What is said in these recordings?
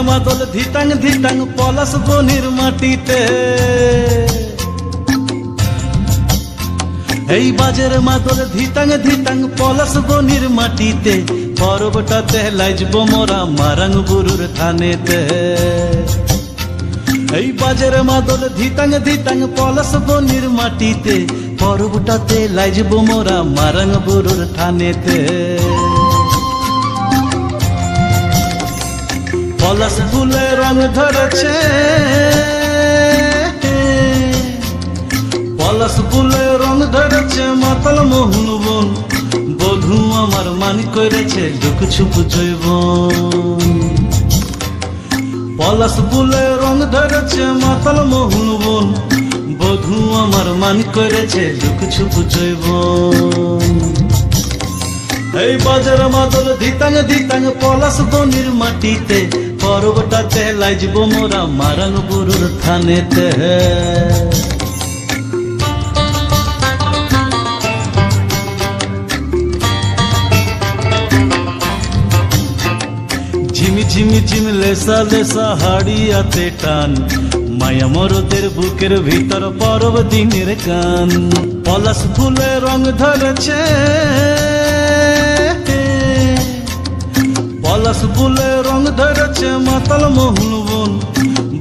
মাদল ধিতাং ধিতাং পলাশ বনির মাটিতে, এই বাজের মাদল ধিতাং ধিতাং পলাশ বনির মাটিতে, পরবটাতে লাইজব মোরা মারাং বুরুর থানেতে। এই বাজের মাদল ধিতাং ধিতাং পলাশ বনির মাটিতে, পরবটাতে লাইজব মোরা মারাং বুরুর থানেতে। পলাশ ফুলে রং ধরেছে, পলাশ ফুলে রং ধরেছে মাতাল মোহন বন, বধূ আমার মান করেছে লুক ছুপ জৈবন। পলাশ ফুলে রং ধরেছে মাতাল মোহন বন, বধূ আমার মান করেছে লুক ছুপ জৈবন। এই বাজার মাদল ধিতাং ধিতাং পলাশ বনির মাটিতে, পরবটাতে লাইজব মোরা মারাং বুরুর থানেতে। ঝিমি ঝিমি ঝিম লেসা লেসা হাড়িয়াতে টান, মায়া মরদের বুকের ভিতর পরব দিনের গান। পলাশ ফুলে রং ধরেছে, পলাশ ফুলে রং ধরেছে মাতাল মোহন বন,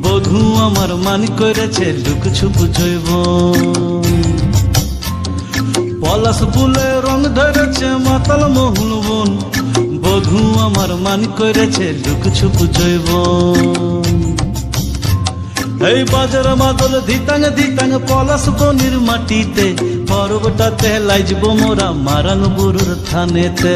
বধূ আমার মান করেছে লুক ছুপ জৈবন। পলাশ ফুলে রং ধরেছে মাতাল মোহন বন, বধূ আমার মান করেছে লুক ছুপ জৈবন। এই বাজার মাদল ধিতাং ধিতাং পলাশ বনির মাটিতে, পরবটাতে লাইজব মোরা মারাং বুরুর থানেতে।